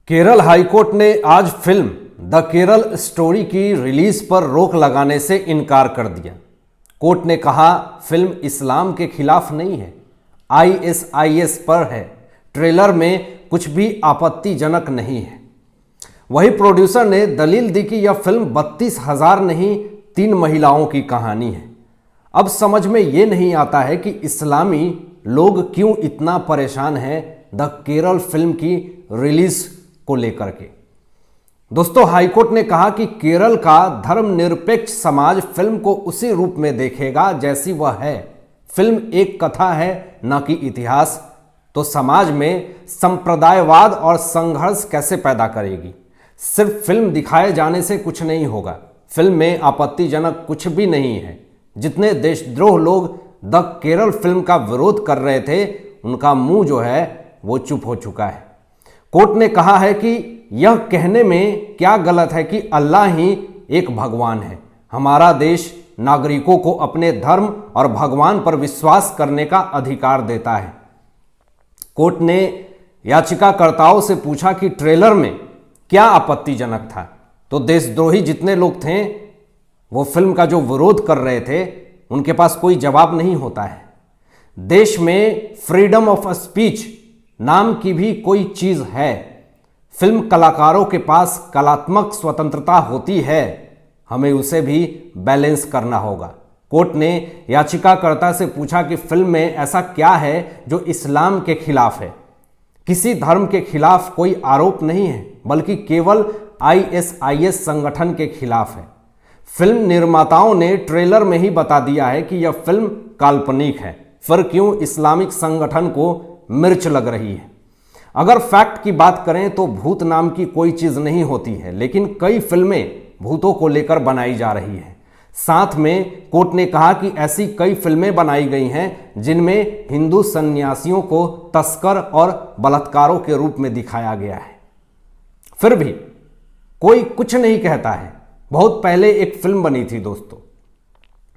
Kerala high court ने आज film the Kerala story की रिलीज पर रोक लगाने से इनकार कर दिया। कोर्ट ने कहा फिल्म इस्लाम के खिलाफ नहीं है, आईएसआईएस पर है, ट्रेलर में कुछ भी आपत्तिजनक नहीं है। वही प्रोड्यूसर ने दलील दी कि यह फिल्म 32,000 नहीं 3 महिलाओं की कहानी है। अब समझ में ये नहीं आता है कि इस्लामी लोग क्यों इतना परेशान हैं द केरल फिल्म की रिलीज को लेकर के। दोस्तों, हाईकोर्ट ने कहा कि केरल का धर्मनिरपेक्ष समाज फिल्म को उसी रूप में देखेगा जैसी वह है। फिल्म एक कथा है, न कि इतिहास। तो समाज में संप्रदायवाद और संघर्ष कैसे पैदा करेगी? सिर्फ फिल्म दिखाए जाने से कुछ नहीं होगा। फिल्म में आपत्तिजनक कुछ भी नहीं है। जितने देशद्रोह लोग द केरल फिल्म का विरोध कर रहे थे, उनका मुंह जो है वो चुप हो चुका है। कोर्ट ने कहा है कि यह कहने में क्या गलत है कि अल्लाह ही एक भगवान है। हमारा देश नागरिकों को अपने धर्म और भगवान पर विश्वास करने का अधिकार देता है। कोर्ट ने याचिकाकर्ताओं से पूछा कि ट्रेलर में क्या आपत्तिजनक था। तो देशद्रोही जितने लोग थे, वो फिल्म का जो विरोध कर रहे थे, उनके पास कोई जवाब नहीं होता है। देश में फ्रीडम ऑफ स्पीच नाम की भी कोई चीज है। फिल्म कलाकारों के पास कलात्मक स्वतंत्रता होती है, हमें उसे भी बैलेंस करना होगा। कोर्ट ने याचिकाकर्ता से पूछा कि फिल्म में ऐसा क्या है जो इस्लाम के खिलाफ है। किसी धर्म के खिलाफ कोई आरोप नहीं है, बल्कि केवल आईएसआईएस संगठन के खिलाफ है। फिल्म निर्माताओं ने ट्रेलर में ही बता दिया है कि यह फिल्म काल्पनिक है, फिर क्यों इस्लामिक संगठन को मिर्च लग रही है? अगर फैक्ट की बात करें तो भूत नाम की कोई चीज नहीं होती है, लेकिन कई फिल्में भूतों को लेकर बनाई जा रही हैं। साथ में कोर्ट ने कहा कि ऐसी कई फिल्में बनाई गई हैं जिनमें हिंदू सन्यासियों को तस्कर और बलात्कारों के रूप में दिखाया गया है। फिर भी कोई कुछ नहीं कहता है। बहुत पहले एक फिल्म बनी थी दोस्तों,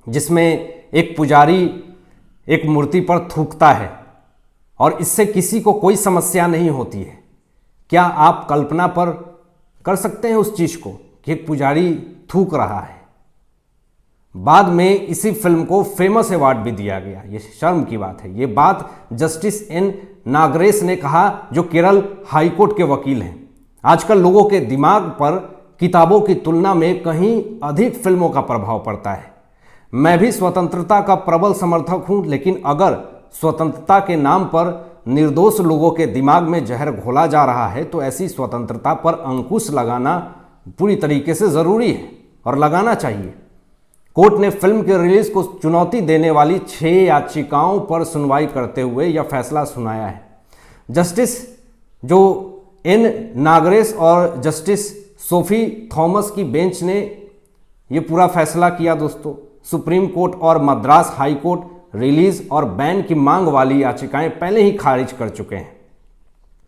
जिसमें एक पुजारी एक मूर्ति पर थूकता है और इससे किसी को कोई समस्या नहीं होती है। क्या आप कल्पना पर कर सकते हैं उस चीज को कि एक पुजारी थूक रहा है? बाद में इसी फिल्म को फेमस अवार्ड भी दिया गया। ये शर्म की बात है। ये बात जस्टिस एन नागरेश ने कहा, जो केरल हाईकोर्ट के वकील हैं। आजकल लोगों के दिमाग पर किताबों की तुलना में कहीं अधिक फिल्मों का प्रभाव पड़ता है। मैं भी स्वतंत्रता का प्रबल समर्थक हूं, लेकिन अगर स्वतंत्रता के नाम पर निर्दोष लोगों के दिमाग में जहर घोला जा रहा है, तो ऐसी स्वतंत्रता पर अंकुश लगाना पूरी तरीके से जरूरी है और लगाना चाहिए। कोर्ट ने फिल्म के रिलीज को चुनौती देने वाली 6 याचिकाओं पर सुनवाई करते हुए यह फैसला सुनाया है। जस्टिस जो एन नागरेश और जस्टिस सोफी थॉमस की बेंच ने यह पूरा फैसला किया। दोस्तों, सुप्रीम कोर्ट और मद्रास हाई कोर्ट रिलीज और बैन की मांग वाली याचिकाएं पहले ही खारिज कर चुके हैं।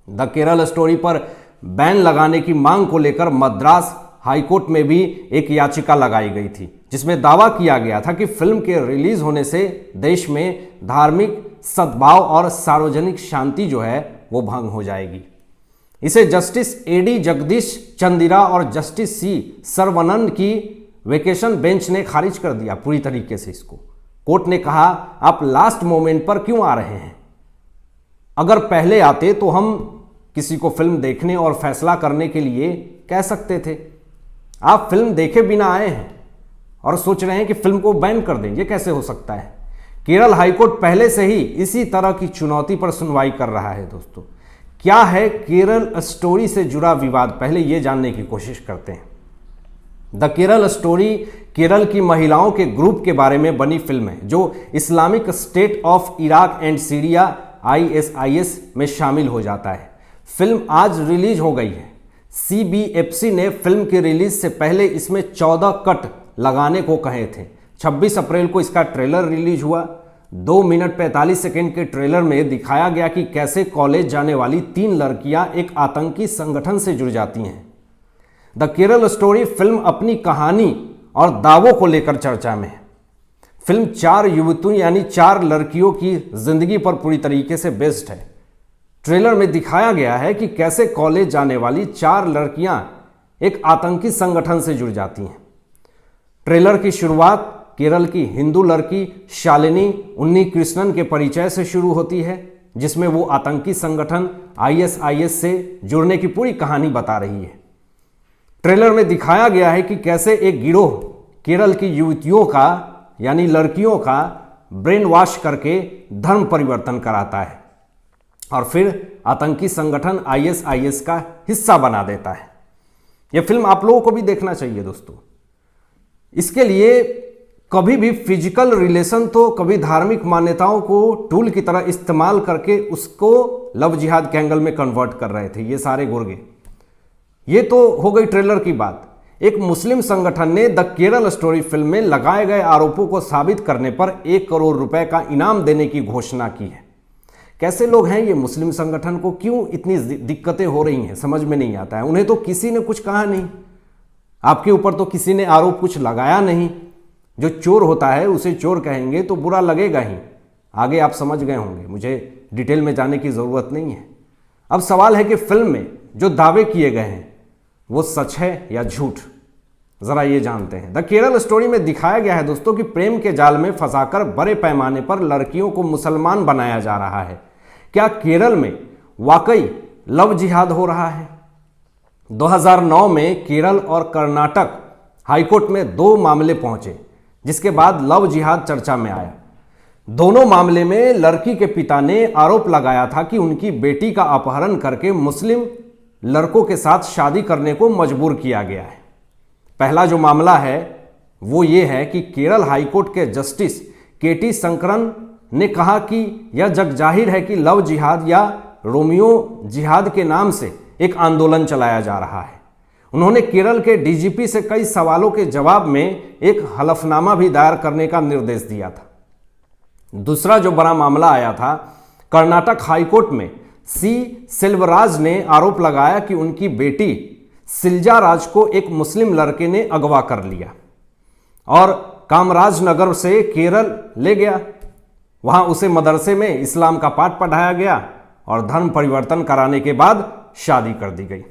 द केरल स्टोरी पर बैन लगाने की मांग को लेकर मद्रास हाईकोर्ट में भी एक याचिका लगाई गई थी, जिसमें दावा किया गया था कि फिल्म के रिलीज होने से देश में धार्मिक सद्भाव और सार्वजनिक शांति जो है वो भंग हो जाएगी। इसे जस्टिस एडी जगदीश चंदिरा और जस्टिस सी सर्वनंद की वेकेशन बेंच ने खारिज कर दिया पूरी तरीके से इसको। कोर्ट ने कहा, आप लास्ट मोमेंट पर क्यों आ रहे हैं? अगर पहले आते तो हम किसी को फिल्म देखने और फैसला करने के लिए कह सकते थे। आप फिल्म देखे बिना आए हैं और सोच रहे हैं कि फिल्म को बैन कर दें। ये कैसे हो सकता है? केरल हाईकोर्ट पहले से ही इसी तरह की चुनौती पर सुनवाई कर रहा है। दोस्तों, क्या है केरल स्टोरी से जुड़ा विवाद? पहले ये जानने की कोशिश करते हैं। द केरल स्टोरी केरल की महिलाओं के ग्रुप के बारे में बनी फिल्म है, जो Islamic state of Iraq and Syria ISIS में शामिल हो जाता है। फिल्म आज रिलीज हो गई है। सीबीएफसी ने फिल्म की रिलीज से पहले इसमें 14 कट लगाने को कहे थे। 26 अप्रैल को इसका ट्रेलर रिलीज हुआ। 2 मिनट 45 सेकेंड के ट्रेलर में दिखाया गया कि कैसे कॉलेज जाने वाली 3 लड़कियां एक आतंकी संगठन से जुड़ जाती हैं। द केरल स्टोरी फिल्म अपनी कहानी और दावों को लेकर चर्चा में है। फिल्म 4 युवतियों यानी 4 लड़कियों की जिंदगी पर पूरी तरीके से बेस्ड है। ट्रेलर में दिखाया गया है कि कैसे कॉलेज जाने वाली 4 लड़कियां एक आतंकी संगठन से जुड़ जाती हैं। ट्रेलर की शुरुआत केरल की हिंदू लड़की शालिनी उन्नीकृष्णन के परिचय से शुरू होती है, जिसमें वो आतंकी संगठन ISIS से जुड़ने की पूरी कहानी बता रही है। ट्रेलर में दिखाया गया है कि कैसे एक गिरोह केरल की युवतियों का यानी लड़कियों का ब्रेन वॉश करके धर्म परिवर्तन कराता है और फिर आतंकी संगठन ISIS का हिस्सा बना देता है। यह फिल्म आप लोगों को भी देखना चाहिए दोस्तों। इसके लिए कभी भी फिजिकल रिलेशन तो कभी धार्मिक मान्यताओं को टूल की तरह इस्तेमाल करके उसको लव जिहाद के एंगल में कन्वर्ट कर रहे थे ये सारे गुर्गे। ये तो हो गई ट्रेलर की बात। एक मुस्लिम संगठन ने द केरल स्टोरी फिल्म में लगाए गए आरोपों को साबित करने पर 1 करोड़ रुपए का इनाम देने की घोषणा की है। कैसे लोग हैं ये मुस्लिम संगठन को क्यों इतनी दिक्कतें हो रही हैं समझ में नहीं आता है। उन्हें तो किसी ने कुछ कहा नहीं, आपके ऊपर तो किसी ने आरोप कुछ लगाया नहीं। जो चोर होता है उसे चोर कहेंगे तो बुरा लगेगा ही। आगे आप समझ गए होंगे, मुझे डिटेल में जाने की ज़रूरत नहीं है। अब सवाल है कि फिल्म में जो दावे किए गए हैं वो सच है या झूठ, ज़रा ये जानते हैं। द केरल स्टोरी में दिखाया गया है दोस्तों कि प्रेम के जाल में फंसाकर बड़े पैमाने पर लड़कियों को मुसलमान बनाया जा रहा है। क्या केरल में वाकई लव जिहाद हो रहा है? 2009 में केरल और कर्नाटक हाईकोर्ट में 2 मामले पहुंचे, जिसके बाद लव जिहाद चर्चा में आया। दोनों मामले में लड़की के पिता ने आरोप लगाया था कि उनकी बेटी का अपहरण करके मुस्लिम लड़कों के साथ शादी करने को मजबूर किया गया है। पहला जो मामला है वो ये है कि केरल हाईकोर्ट के जस्टिस KT शंकरन ने कहा कि यह जग जाहिर है कि लव जिहाद या रोमियो जिहाद के नाम से एक आंदोलन चलाया जा रहा है। उन्होंने केरल के DGP से कई सवालों के जवाब में एक हलफनामा भी दायर करने का निर्देश दिया था। दूसरा जो बड़ा मामला आया था, कर्नाटक हाईकोर्ट में C सेल्वराज ने आरोप लगाया कि उनकी बेटी सिल्जा राज को एक मुस्लिम लड़के ने अगवा कर लिया और कामराज नगर से केरल ले गया। वहां उसे मदरसे में इस्लाम का पाठ पढ़ाया गया और धर्म परिवर्तन कराने के बाद शादी कर दी गई।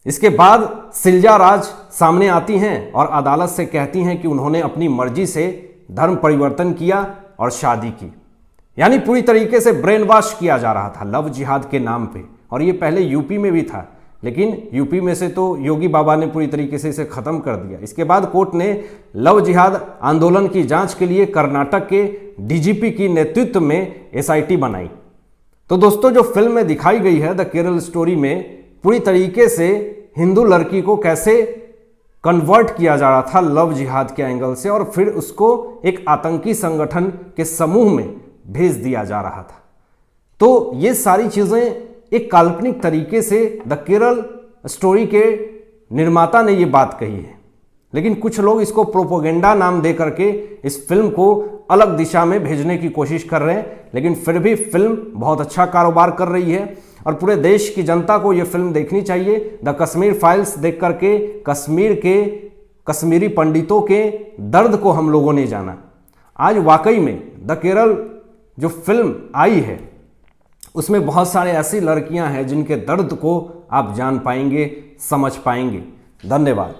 इसके बाद सिल्जा राज सामने आती हैं और अदालत से कहती हैं कि उन्होंने अपनी मर्जी से धर्म परिवर्तन किया और शादी की। यानी पूरी तरीके से ब्रेन वॉश किया जा रहा था लव जिहाद के नाम पे। और ये पहले यूपी में भी था, लेकिन यूपी में से तो योगी बाबा ने पूरी तरीके से इसे ख़त्म कर दिया। इसके बाद कोर्ट ने लव जिहाद आंदोलन की जांच के लिए कर्नाटक के DGP की नेतृत्व में SIT बनाई। तो दोस्तों जो फिल्म में दिखाई गई है द केरल स्टोरी में पूरी तरीके से हिंदू लड़की को कैसे कन्वर्ट किया जा रहा था लव जिहाद के एंगल से और फिर उसको एक आतंकी संगठन के समूह में भेज दिया जा रहा था। तो ये सारी चीज़ें एक काल्पनिक तरीके से द केरल स्टोरी के निर्माता ने ये बात कही है, लेकिन कुछ लोग इसको प्रोपोगेंडा नाम दे करके इस फिल्म को अलग दिशा में भेजने की कोशिश कर रहे हैं। लेकिन फिर भी फिल्म बहुत अच्छा कारोबार कर रही है और पूरे देश की जनता को यह फिल्म देखनी चाहिए। द कश्मीर फाइल्स देख करके कश्मीर के कश्मीरी पंडितों के दर्द को हम लोगों ने जाना। आज वाकई में द केरल जो फिल्म आई है उसमें बहुत सारे ऐसी लड़कियां हैं जिनके दर्द को आप जान पाएंगे, समझ पाएंगे। धन्यवाद।